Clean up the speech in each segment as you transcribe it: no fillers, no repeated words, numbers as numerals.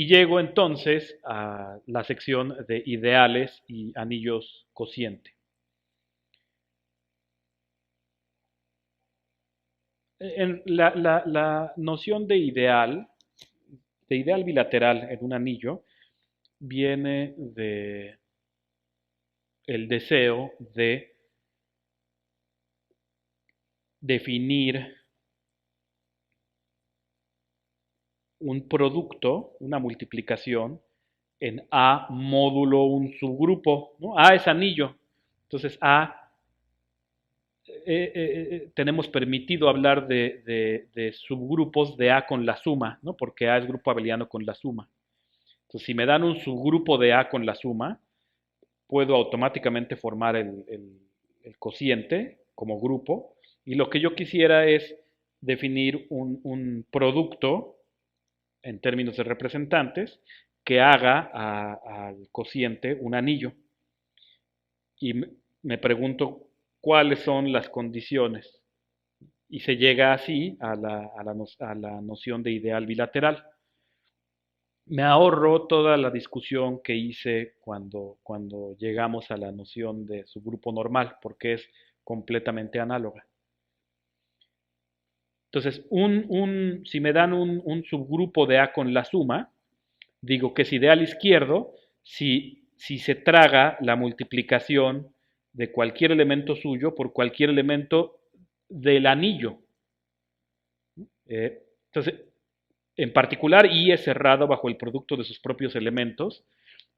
Y llego entonces a la sección de ideales y anillos cociente. En la noción de ideal bilateral en un anillo, viene de el deseo de definir un producto, una multiplicación, en A módulo un subgrupo, ¿no? A es anillo. Entonces A, tenemos permitido hablar de subgrupos de A con la suma, ¿no? Porque A es grupo abeliano con la suma. Entonces, si me dan un subgrupo de A con la suma, puedo automáticamente formar el cociente como grupo. Y lo que yo quisiera es definir un producto en términos de representantes que haga al cociente un anillo. Y me pregunto cuáles son las condiciones. Y se llega así a la noción de ideal bilateral. Me ahorro toda la discusión que hice cuando llegamos a la noción de subgrupo normal, porque es completamente análoga. Entonces, si me dan un subgrupo de A con la suma, digo que es ideal izquierdo si se traga la multiplicación de cualquier elemento suyo por cualquier elemento del anillo. Entonces, en particular, I es cerrado bajo el producto de sus propios elementos,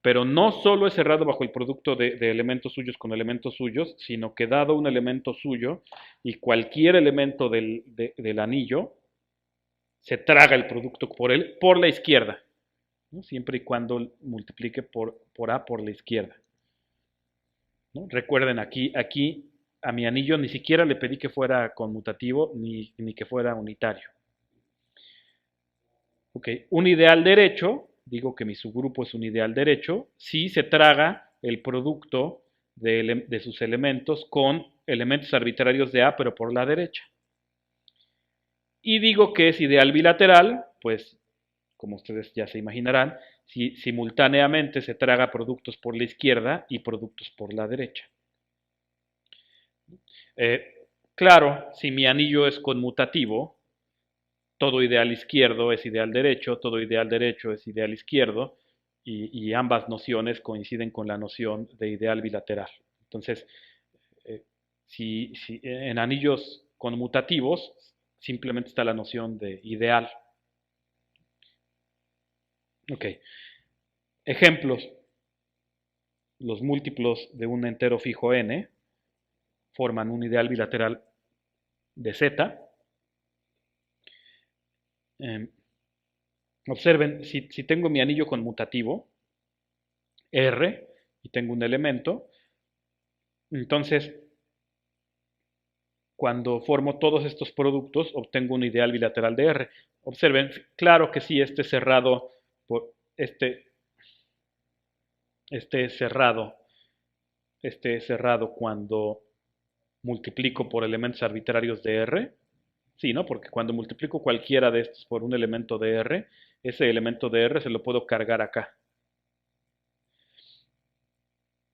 pero no solo es cerrado bajo el producto de elementos suyos con elementos suyos, sino que dado un elemento suyo y cualquier elemento del anillo, se traga el producto por la izquierda, ¿no? Siempre y cuando multiplique por A por la izquierda, ¿no? Recuerden, aquí a mi anillo ni siquiera le pedí que fuera conmutativo ni que fuera unitario. Ok, un ideal derecho, digo que mi subgrupo es un ideal derecho, si se traga el producto de sus elementos con elementos arbitrarios de A, pero por la derecha. Y digo que es ideal bilateral, pues, como ustedes ya se imaginarán, si simultáneamente se traga productos por la izquierda y productos por la derecha. Claro, si mi anillo es conmutativo, todo ideal izquierdo es ideal derecho, todo ideal derecho es ideal izquierdo, y ambas nociones coinciden con la noción de ideal bilateral. Entonces, si en anillos conmutativos simplemente está la noción de ideal. Ok, ejemplos. Los múltiplos de un entero fijo n forman un ideal bilateral de z. Observen, si tengo mi anillo conmutativo, R, y tengo un elemento, entonces cuando formo todos estos productos obtengo un ideal bilateral de R. Observen, claro que sí, este, este cerrado, este es cerrado cuando multiplico por elementos arbitrarios de R. Sí, ¿no? Porque cuando multiplico cualquiera de estos por un elemento de R, ese elemento de R se lo puedo cargar acá.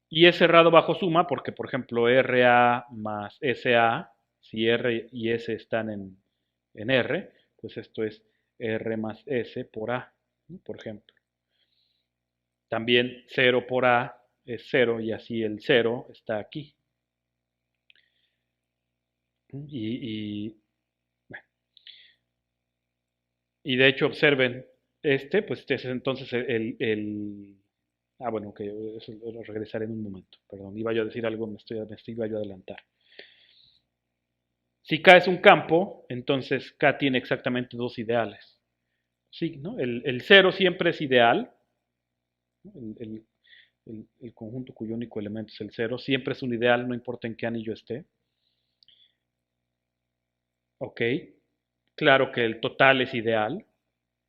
Y es cerrado bajo suma porque, por ejemplo, RA más SA, si R y S están en R, pues esto es R más S por A, ¿no? Por ejemplo. También 0 por A es 0 y así el 0 está aquí. Y, bueno, y de hecho observen, pues este es entonces bueno, que eso lo regresaré en un momento. Perdón, iba yo a decir algo, iba yo a adelantar. Si K es un campo, entonces K tiene exactamente dos ideales. Sí, ¿no? El 0 siempre es ideal, ¿no? El conjunto cuyo único elemento es el 0 siempre es un ideal, no importa en qué anillo esté. Ok, claro que el total es ideal,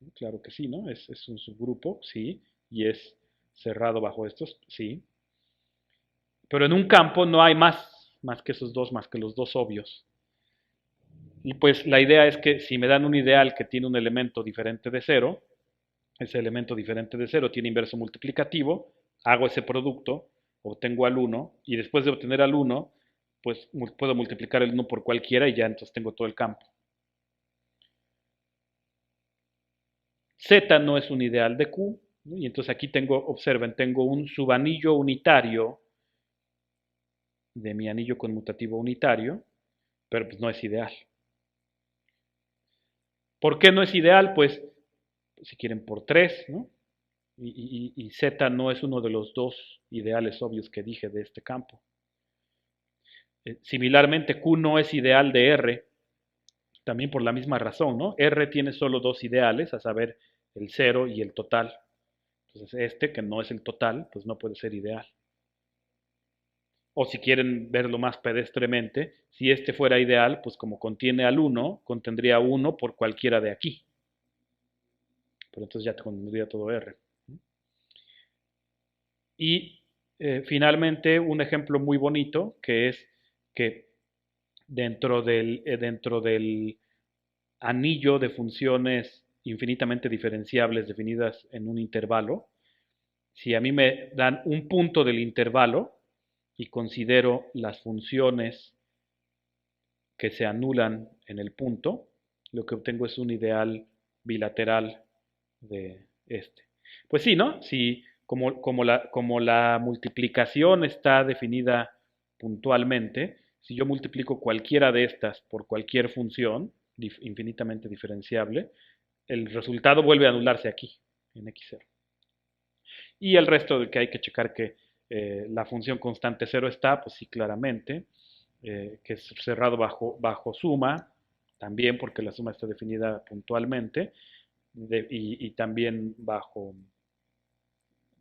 ¿no? Claro que sí, ¿no? Es un subgrupo, sí, y es cerrado bajo estos, sí. Pero en un campo no hay más que esos dos, más que los dos obvios. Y pues la idea es que si me dan un ideal que tiene un elemento diferente de 0, ese elemento diferente de 0 tiene inverso multiplicativo, hago ese producto, obtengo al 1 y después de obtener al 1, pues puedo multiplicar el 1 por cualquiera y ya entonces tengo todo el campo. Z no es un ideal de Q, ¿no? Y entonces aquí observen, tengo un subanillo unitario de mi anillo conmutativo unitario, pero pues no es ideal. ¿Por qué no es ideal? Pues si quieren por 3, ¿no? Y Z no es uno de los dos ideales obvios que dije de este campo. Similarmente, Q no es ideal de R, también por la misma razón, ¿no? R tiene solo dos ideales, a saber, el 0 y el total. Entonces, este, que no es el total, pues no puede ser ideal. O si quieren verlo más pedestremente, si este fuera ideal, pues como contiene al 1, contendría 1 por cualquiera de aquí. Pero entonces ya te contendría todo R. Y finalmente, un ejemplo muy bonito, que es que dentro del anillo de funciones infinitamente diferenciables definidas en un intervalo, si a mí me dan un punto del intervalo y considero las funciones que se anulan en el punto, lo que obtengo es un ideal bilateral de este. Pues sí, ¿no? Si como la multiplicación está definida puntualmente, si yo multiplico cualquiera de estas por cualquier función infinitamente diferenciable, el resultado vuelve a anularse aquí, en x0. Y el resto de que hay que checar que la función constante 0 está, pues sí, claramente, que es cerrado bajo suma, también porque la suma está definida puntualmente, y también bajo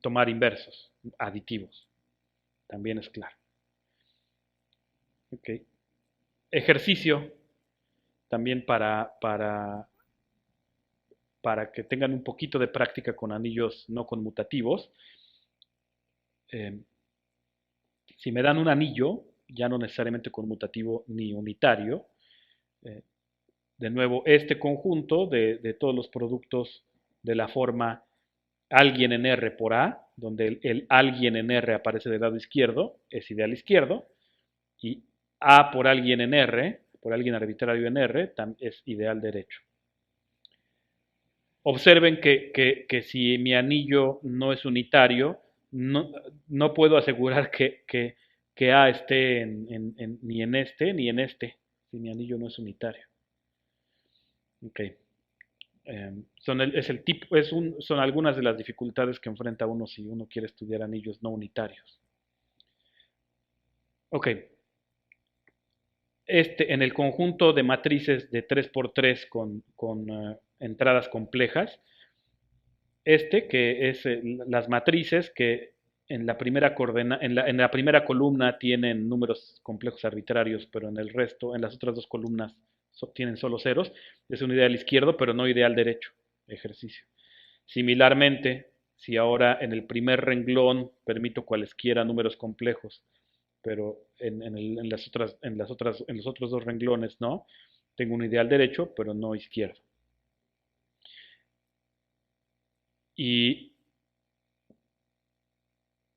tomar inversos, aditivos, también es claro. Okay. Ejercicio, también para que tengan un poquito de práctica con anillos no conmutativos. Si me dan un anillo, ya no necesariamente conmutativo ni unitario, eh, de nuevo, este conjunto de todos los productos de la forma alguien en R por A, donde el alguien en R aparece del lado izquierdo, es ideal izquierdo, y A por alguien en R, por alguien arbitrario en R, es ideal derecho. Observen que si mi anillo no es unitario, no puedo asegurar que A esté ni en este ni en este, si mi anillo no es unitario. Okay. Son algunas de las dificultades que enfrenta uno si uno quiere estudiar anillos no unitarios. Ok. En el conjunto de matrices de 3×3 con entradas complejas, que es las matrices que en la primera columna tienen números complejos arbitrarios, pero en el resto, en las otras dos columnas tienen solo ceros, es un ideal izquierdo, pero no ideal derecho, ejercicio. Similarmente, si ahora en el primer renglón permito cualesquiera números complejos, pero en los otros dos renglones no, tengo un ideal derecho, pero no izquierdo. Y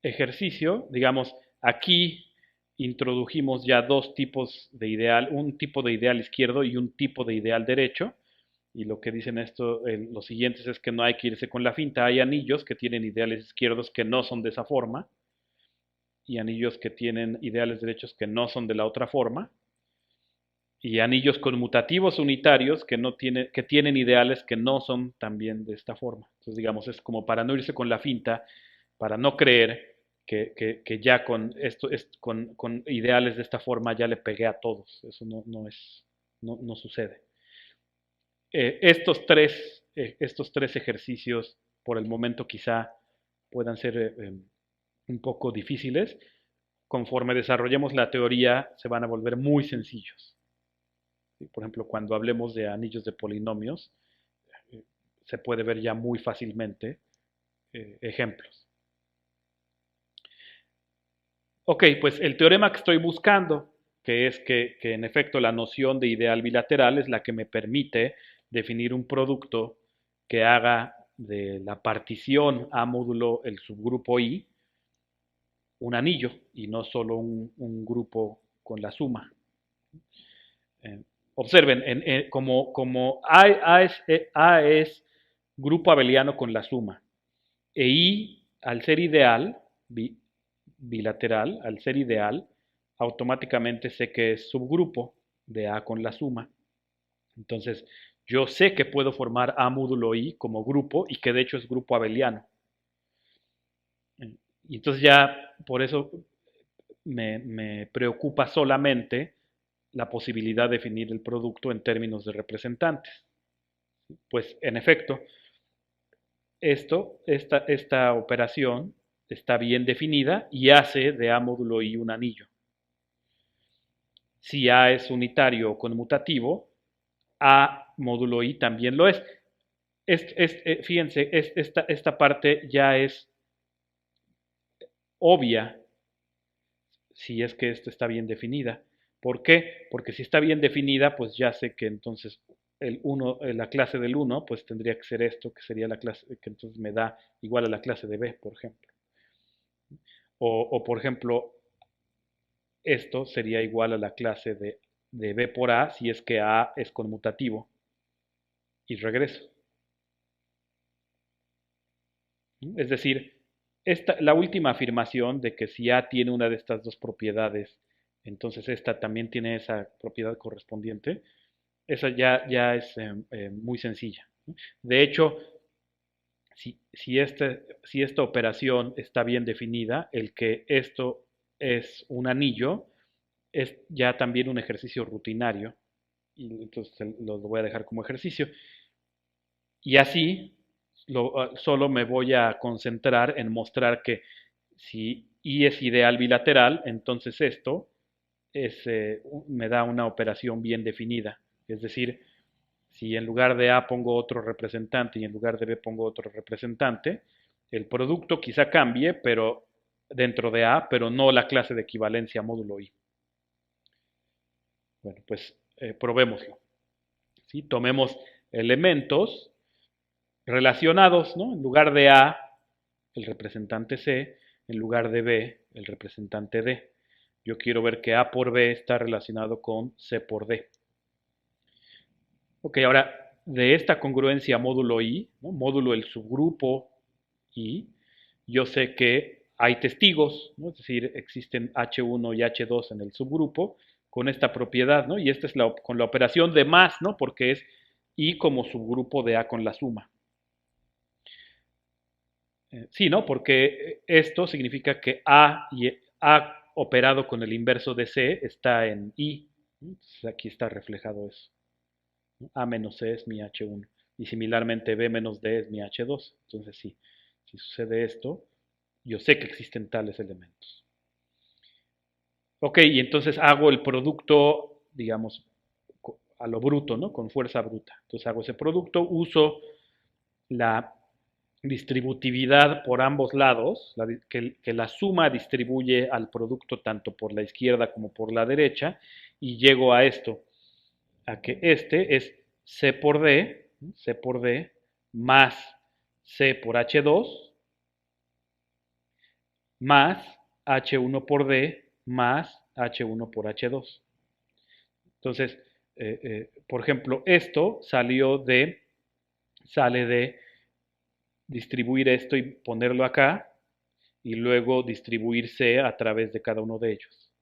ejercicio, digamos, aquí introdujimos ya dos tipos de ideal, un tipo de ideal izquierdo y un tipo de ideal derecho. Y lo que dicen los siguientes es que no hay que irse con la finta. Hay anillos que tienen ideales izquierdos que no son de esa forma y anillos que tienen ideales derechos que no son de la otra forma y anillos conmutativos unitarios que tienen ideales que no son también de esta forma. Entonces, digamos, es como para no irse con la finta, para no creer que ya con ideales de esta forma ya le pegué a todos. Eso no sucede. Estos tres ejercicios por el momento quizá puedan ser un poco difíciles. Conforme desarrollemos la teoría se van a volver muy sencillos. Por ejemplo, cuando hablemos de anillos de polinomios, se puede ver ya muy fácilmente ejemplos. Ok, pues el teorema que estoy buscando, que es que en efecto la noción de ideal bilateral es la que me permite definir un producto que haga de la partición A módulo el subgrupo I un anillo y no solo un grupo con la suma. Eh, Observen, como A es grupo abeliano con la suma, e I, al ser ideal, bilateral, al ser ideal, automáticamente sé que es subgrupo de A con la suma. Entonces, yo sé que puedo formar A módulo I como grupo y que de hecho es grupo abeliano. Y entonces ya por eso me preocupa solamente la posibilidad de definir el producto en términos de representantes. Pues en efecto, esta operación está bien definida y hace de A módulo I un anillo. Si A es unitario o conmutativo, A módulo I también lo es. Fíjense, esta parte ya es obvia si es que esto está bien definida. ¿Por qué? Porque si está bien definida, pues ya sé que entonces la clase del 1 pues tendría que ser esto, que sería la clase que entonces me da igual a la clase de B, por ejemplo. O por ejemplo, esto sería igual a la clase de B por A si es que A es conmutativo. Y regreso. Es decir, la última afirmación de que si A tiene una de estas dos propiedades, entonces esta también tiene esa propiedad correspondiente, esa ya es muy sencilla. De hecho, si esta operación está bien definida, el que esto es un anillo, es ya también un ejercicio rutinario, y entonces lo voy a dejar como ejercicio. Y así solo me voy a concentrar en mostrar que si I es ideal bilateral, entonces esto me da una operación bien definida. Es decir, si en lugar de A pongo otro representante y en lugar de B pongo otro representante, el producto quizá cambie, pero dentro de A, pero no la clase de equivalencia módulo I. Bueno, pues probémoslo. ¿Sí? Tomemos elementos relacionados, ¿no? En lugar de A, el representante C, en lugar de B, el representante D. Yo quiero ver que A por B está relacionado con C por D. Ok, ahora de esta congruencia módulo I, ¿no? Módulo el subgrupo I, yo sé que hay testigos, ¿no? Es decir, existen H1 y H2 en el subgrupo con esta propiedad, ¿no? Y esta es con la operación de más, ¿no? Porque es I como subgrupo de A con la suma. Sí, ¿no? Porque esto significa que A operado con el inverso de C está en I. Entonces aquí está reflejado eso. A menos C es mi H1. Y similarmente B menos D es mi H2. Entonces sí, si sucede esto, yo sé que existen tales elementos. Ok, y entonces hago el producto, digamos, a lo bruto, ¿no? Con fuerza bruta. Entonces hago ese producto, uso la distributividad por ambos lados, que la suma distribuye al producto tanto por la izquierda como por la derecha, y llego a esto, a que este es C por D más C por H2 más H1 por D más H1 por H2. Entonces, por ejemplo, esto sale de distribuir esto y ponerlo acá, y luego distribuir C a través de cada uno de ellos.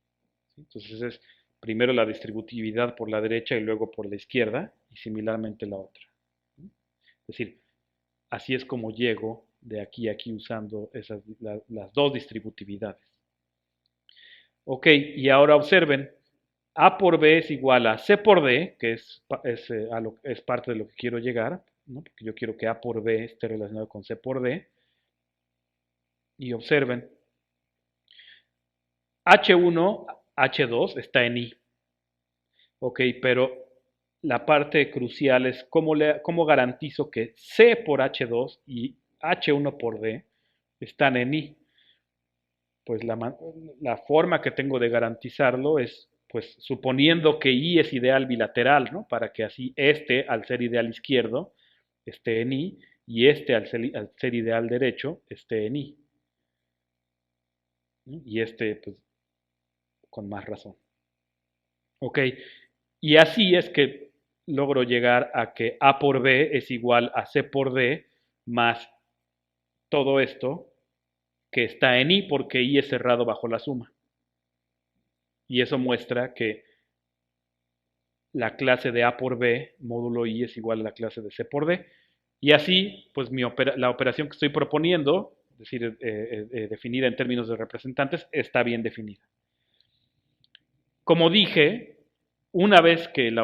Entonces es primero la distributividad por la derecha y luego por la izquierda, y similarmente la otra. Es decir, así es como llego de aquí a aquí usando las dos distributividades. Ok, y ahora observen, A por B es igual a C por D, que es parte de lo que quiero llegar, ¿no? Porque yo quiero que A por B esté relacionado con C por D. Y observen, H1, H2 está en I. Ok, pero la parte crucial es cómo garantizo que C por H2 y H1 por D están en I. Pues la forma que tengo de garantizarlo es, pues, suponiendo que I es ideal bilateral, ¿no? Para que así al ser ideal izquierdo, esté en I, y este al ser ideal derecho esté en I. ¿No? Y este, pues, con más razón. Ok, y así es que logro llegar a que A por B es igual a C por D más todo esto que está en I porque I es cerrado bajo la suma. Y eso muestra que la clase de A por B, módulo I, es igual a la clase de C por D. Y así, pues la operación que estoy proponiendo, es decir, definida en términos de representantes, está bien definida. Como dije, una vez que,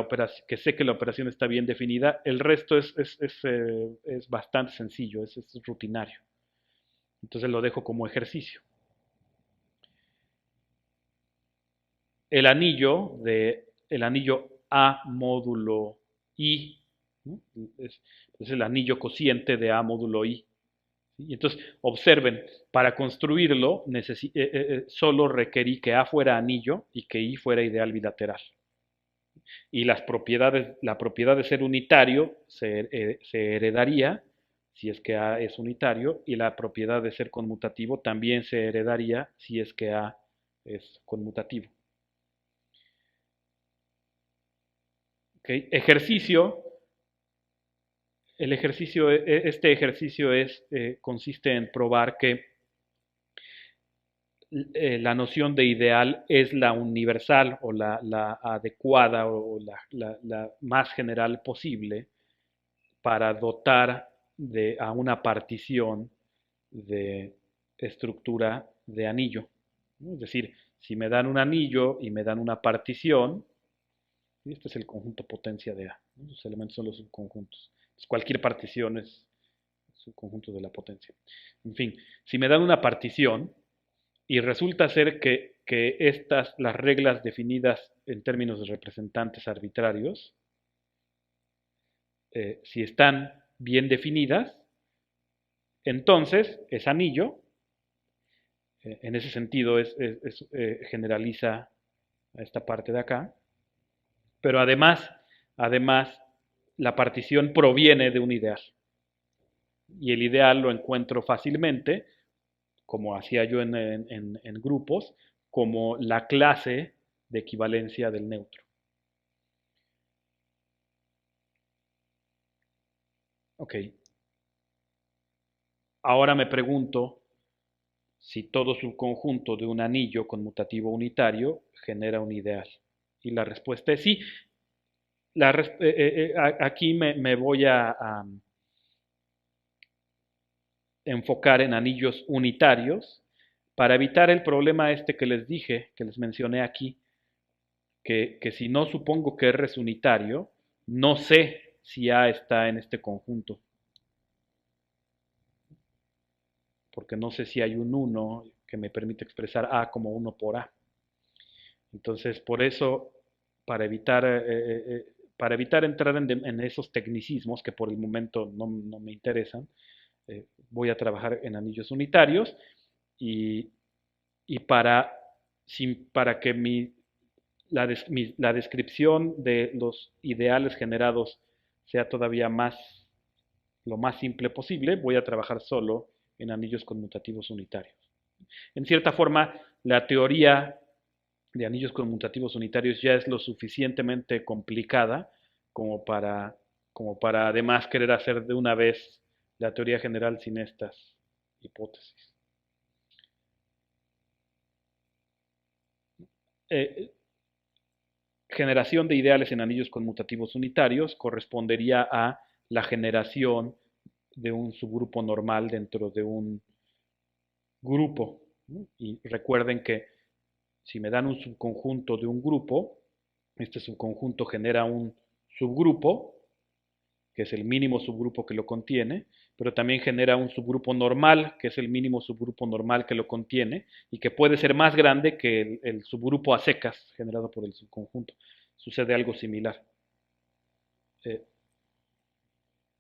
que sé que la operación está bien definida, el resto es bastante sencillo, es rutinario. Entonces lo dejo como ejercicio. El anillo A módulo I, ¿no? Es el anillo cociente de A módulo I. ¿Sí? Y entonces, observen, para construirlo solo requerí que A fuera anillo y que I fuera ideal bilateral. Y la propiedad de ser unitario se heredaría si es que A es unitario y la propiedad de ser conmutativo también se heredaría si es que A es conmutativo. ¿Okay? Este ejercicio consiste en probar que la noción de ideal es la universal o la adecuada o la más general posible para dotar a una partición de estructura de anillo, ¿no? Es decir, si me dan un anillo y me dan una partición, este es el conjunto potencia de A, ¿no? Los elementos son los subconjuntos. Entonces, cualquier partición es subconjunto de la potencia. En fin, si me dan una partición y resulta ser que las reglas definidas en términos de representantes arbitrarios, si están bien definidas, entonces es anillo. En ese sentido generaliza a esta parte de acá. Pero además, la partición proviene de un ideal. Y el ideal lo encuentro fácilmente, como hacía yo en grupos, como la clase de equivalencia del neutro. Ok. Ahora me pregunto si todo subconjunto de un anillo conmutativo unitario genera un ideal. Y la respuesta es sí. Aquí me voy a enfocar en anillos unitarios para evitar el problema este que les dije, que les mencioné aquí, que si no supongo que R es unitario, no sé si A está en este conjunto, porque no sé si hay un 1 que me permite expresar A como 1 por A. Entonces, por eso, para evitar, para evitar entrar en esos tecnicismos que por el momento no me interesan, voy a trabajar en anillos unitarios y, y para que la descripción de los ideales generados sea todavía lo más simple posible, voy a trabajar solo en anillos conmutativos unitarios. En cierta forma, la teoría de anillos conmutativos unitarios ya es lo suficientemente complicada como para, como para además querer hacer de una vez la teoría general sin estas hipótesis. Eh, Generación de ideales en anillos conmutativos unitarios correspondería a la generación de un subgrupo normal dentro de un grupo, ¿no? Y recuerden que si me dan un subconjunto de un grupo, este subconjunto genera un subgrupo, que es el mínimo subgrupo que lo contiene, pero también genera un subgrupo normal, que es el mínimo subgrupo normal que lo contiene, y que puede ser más grande que el subgrupo a secas generado por el subconjunto. Sucede algo similar. Eh,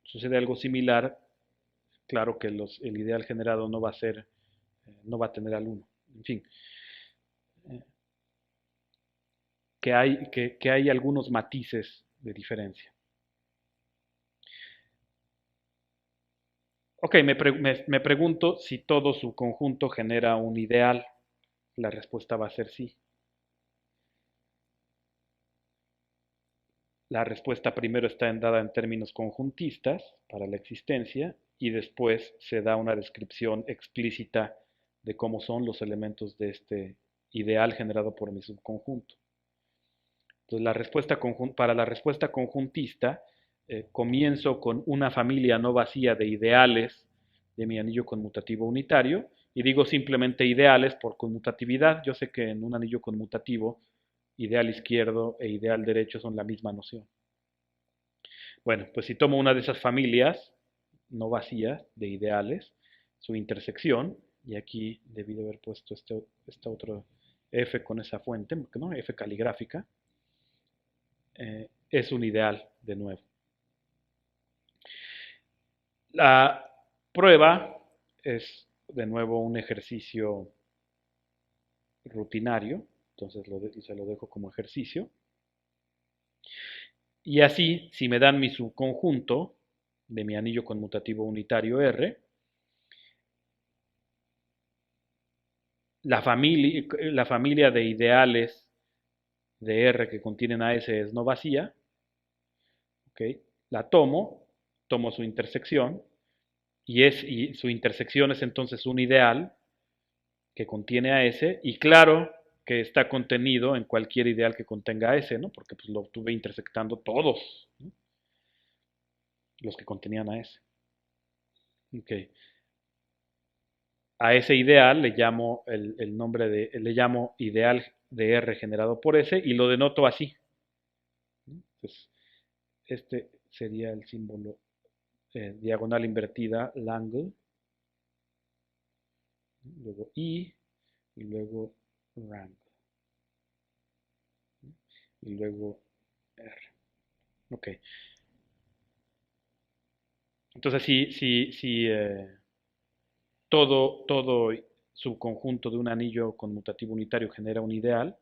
Sucede algo similar, claro que el ideal generado no va a ser, no va a tener al 1. En fin, eh, que hay algunos matices de diferencia. Ok, me pregunto si todo su conjunto genera un ideal. La respuesta va a ser sí. La respuesta primero está dada en términos conjuntistas para la existencia y después se da una descripción explícita de cómo son los elementos de este ideal generado por mi subconjunto. Entonces, para la respuesta conjuntista, comienzo con una familia no vacía de ideales de mi anillo conmutativo unitario y digo simplemente ideales por conmutatividad. Yo sé que en un anillo conmutativo, ideal izquierdo e ideal derecho son la misma noción. Bueno, pues si tomo una de esas familias no vacías de ideales, su intersección, y aquí debí de haber puesto esta otro F con esa fuente, ¿no? F caligráfica, es un ideal de nuevo. La prueba es de nuevo un ejercicio rutinario, entonces se lo dejo como ejercicio. Y así, si me dan mi subconjunto de mi anillo conmutativo unitario R, la familia de ideales de R que contienen a S es no vacía, ¿okay? La tomo su intersección, y su intersección es entonces un ideal que contiene a S, y claro que está contenido en cualquier ideal que contenga a S, ¿no? Porque pues, lo tuve intersectando todos, ¿no? Los que contenían a S. Okay. A ese ideal le llamo le llamo ideal de R generado por S y lo denoto así. Entonces, este sería el símbolo diagonal invertida, Langle, luego I, y luego rank, y luego R. Ok. Entonces, si todo subconjunto de un anillo conmutativo unitario genera un ideal,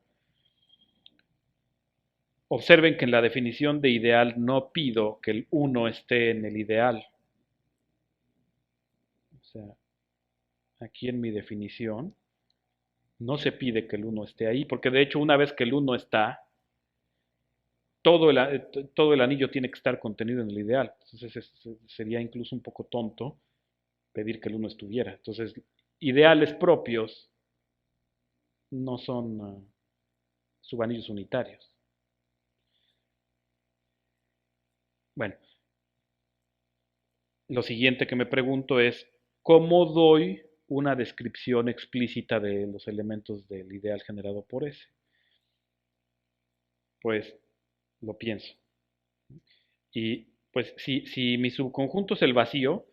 observen que en la definición de ideal no pido que el 1 esté en el ideal. O sea, aquí en mi definición no se pide que el 1 esté ahí, porque de hecho una vez que el 1 está, todo el anillo tiene que estar contenido en el ideal. Entonces sería incluso un poco tonto pedir que el 1 estuviera. Entonces, ideales propios no son subanillos unitarios. Bueno, lo siguiente que me pregunto es, ¿cómo doy una descripción explícita de los elementos del ideal generado por S? Pues lo pienso. Y pues si mi subconjunto es el vacío,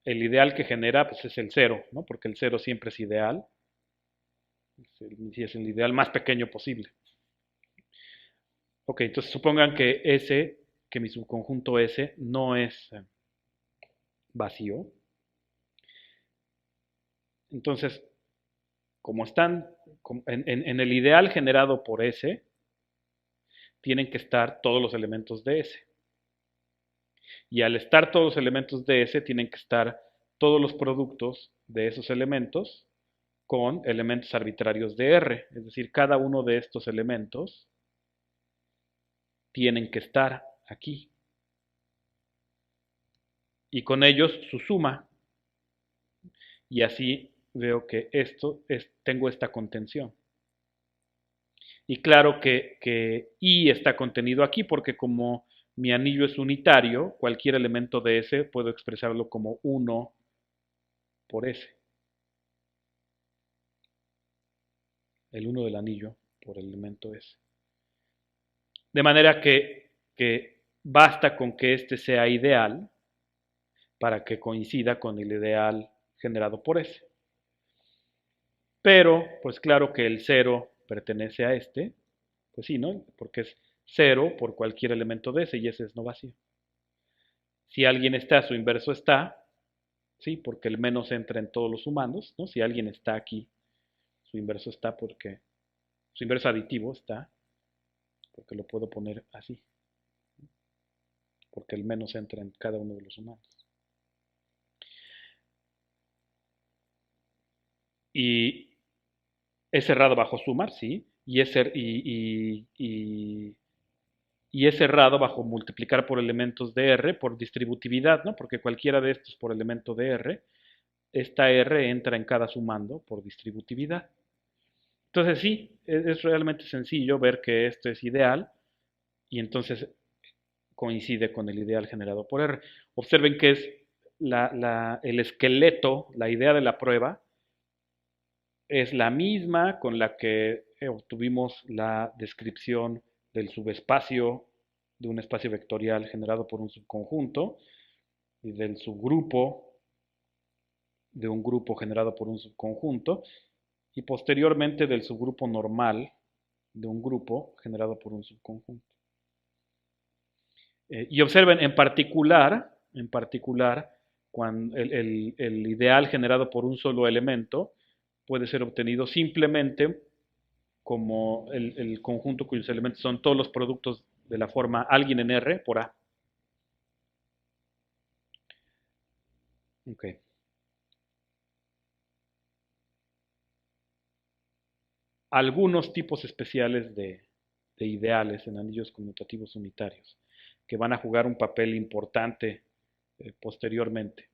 el ideal que genera pues, es el cero, ¿no? Porque el cero siempre es ideal, es el ideal más pequeño posible. Ok, entonces supongan que que mi subconjunto S no es vacío. Entonces, como están en el ideal generado por S, tienen que estar todos los elementos de S. Y al estar todos los elementos de S, tienen que estar todos los productos de esos elementos con elementos arbitrarios de R. Es decir, cada uno de estos elementos tienen que estar aquí. Y con ellos su suma. Y así veo que tengo esta contención. Y claro que I está contenido aquí porque como mi anillo es unitario, cualquier elemento de S puedo expresarlo como 1 por S. El 1 del anillo por el elemento S. De manera que basta con que este sea ideal para que coincida con el ideal generado por S. Pero, pues claro que el 0 pertenece a este, pues sí, ¿no? Porque es 0 por cualquier elemento de S y ese es no vacío. Si alguien está, su inverso está, ¿sí? Porque el menos entra en todos los humanos, ¿no? Si alguien está aquí, su inverso está porque, su inverso aditivo está, porque lo puedo poner así, porque el menos entra en cada uno de los humanos. y es cerrado bajo sumar, sí, y es cerrado bajo multiplicar por elementos de R por distributividad, ¿no? Porque cualquiera de estos por elemento de R, esta R entra en cada sumando por distributividad. Entonces sí, es realmente sencillo ver que esto es ideal y entonces coincide con el ideal generado por R. Observen que es el esqueleto, la idea de la prueba, es la misma con la que obtuvimos la descripción del subespacio de un espacio vectorial generado por un subconjunto y del subgrupo de un grupo generado por un subconjunto y posteriormente del subgrupo normal de un grupo generado por un subconjunto. Y observen en particular, cuando el ideal generado por un solo elemento puede ser obtenido simplemente como el conjunto cuyos elementos son todos los productos de la forma alguien en R por A. Okay. Algunos tipos especiales de ideales en anillos conmutativos unitarios que van a jugar un papel importante posteriormente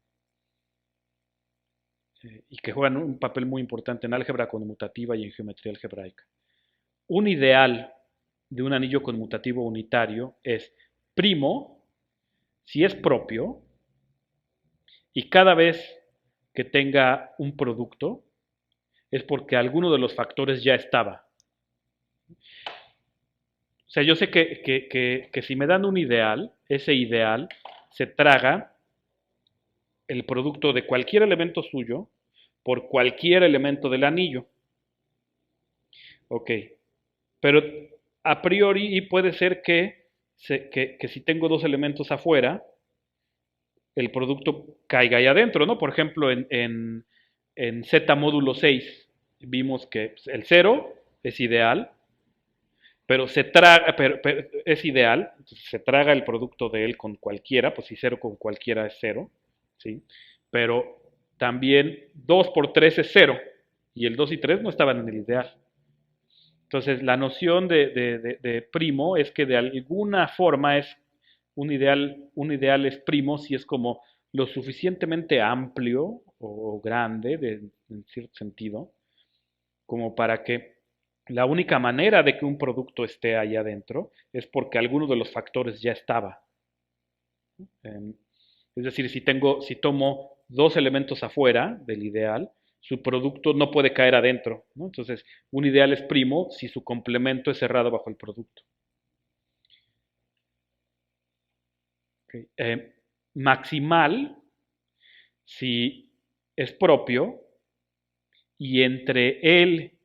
y que juegan un papel muy importante en álgebra conmutativa y en geometría algebraica. Un ideal de un anillo conmutativo unitario es primo si es propio y cada vez que tenga un producto es porque alguno de los factores ya estaba. O sea, yo sé que si me dan un ideal, ese ideal se traga el producto de cualquier elemento suyo por cualquier elemento del anillo. Ok, pero a priori puede ser que si tengo dos elementos afuera, el producto caiga ahí adentro, ¿no? Por ejemplo, en Z módulo 6 vimos que el 0 es ideal, pero es ideal, se traga el producto de él con cualquiera, pues si 0 con cualquiera es 0, ¿sí? Pero también 2 por 3 es 0, y el 2 y 3 no estaban en el ideal. Entonces, la noción de primo es que de alguna forma es un ideal es primo si es como lo suficientemente amplio o grande, en cierto sentido, como para que la única manera de que un producto esté ahí adentro es porque alguno de los factores ya estaba. Es decir, si tomo dos elementos afuera del ideal, su producto no puede caer adentro, ¿no? Entonces, un ideal es primo si su complemento es cerrado bajo el producto. Okay. Maximal si es propio y entre él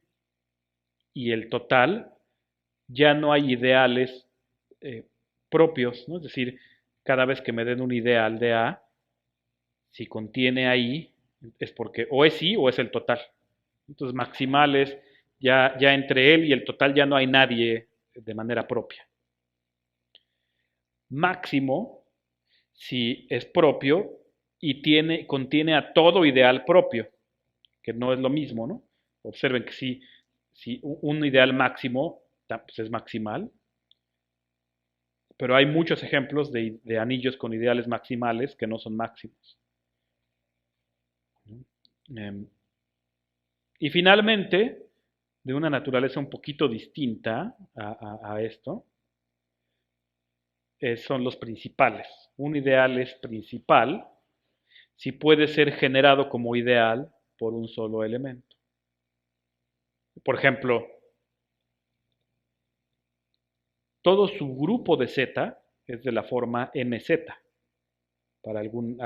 y el total ya no hay ideales eh, propios, ¿no? Es decir, cada vez que me den un ideal de A, si contiene ahí, es porque o es I o es el total. Entonces, maximales, ya entre él y el total ya no hay nadie de manera propia. Máximo, si es propio y contiene a todo ideal propio, que no es lo mismo, ¿no? Observen que si un ideal máximo pues es maximal, pero hay muchos ejemplos de anillos con ideales maximales que no son máximos. Y finalmente, de una naturaleza un poquito distinta a esto, son los principales. Un ideal es principal si puede ser generado como ideal por un solo elemento. Por ejemplo, todo subgrupo de Z es de la forma nz para algún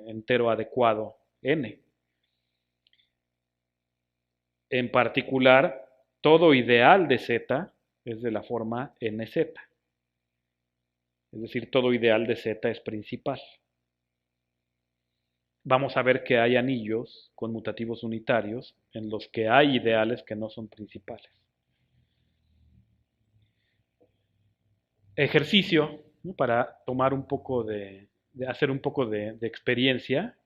entero adecuado n. En particular, todo ideal de Z es de la forma nz. Es decir, todo ideal de Z es principal. Vamos a ver que hay anillos conmutativos unitarios en los que hay ideales que no son principales. Ejercicio, ¿no? Para tomar un poco hacer un poco de experiencia.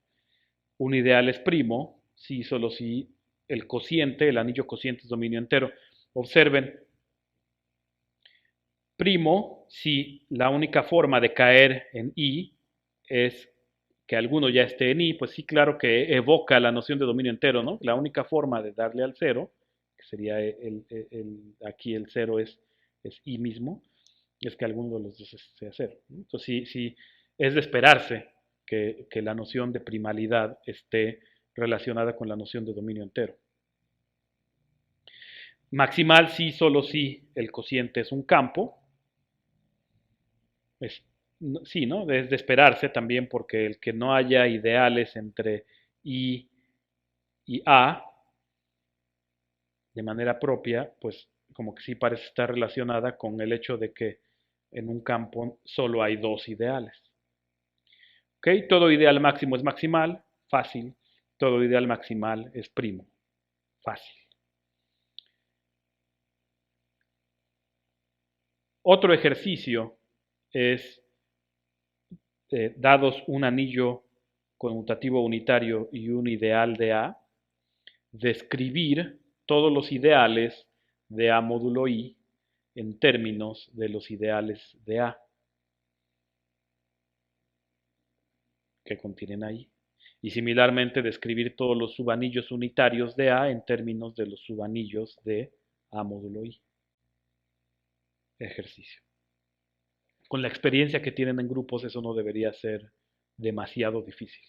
Un ideal es primo si, solo si el cociente, el anillo cociente es dominio entero. Observen, primo, si la única forma de caer en I es que alguno ya esté en I, pues sí, claro que evoca la noción de dominio entero, ¿no? La única forma de darle al cero, que sería aquí el cero es I mismo, es que alguno de los dos sea cero, ¿no? Entonces, sí, es de esperarse que la noción de primalidad esté relacionada con la noción de dominio entero. Maximal sí, solo si el cociente es un campo. Es, sí, ¿no? Es de esperarse también porque el que no haya ideales entre I y A de manera propia, pues como que sí parece estar relacionada con el hecho de que en un campo solo hay dos ideales. ¿Ok? Todo ideal máximo es maximal, fácil. Todo ideal maximal es primo, fácil. Otro ejercicio es, dados un anillo conmutativo unitario y un ideal de A, describir todos los ideales de A módulo I en términos de los ideales de A que contienen ahí. Y similarmente describir todos los subanillos unitarios de A en términos de los subanillos de A módulo I. Ejercicio. Con la experiencia que tienen en grupos, eso no debería ser demasiado difícil.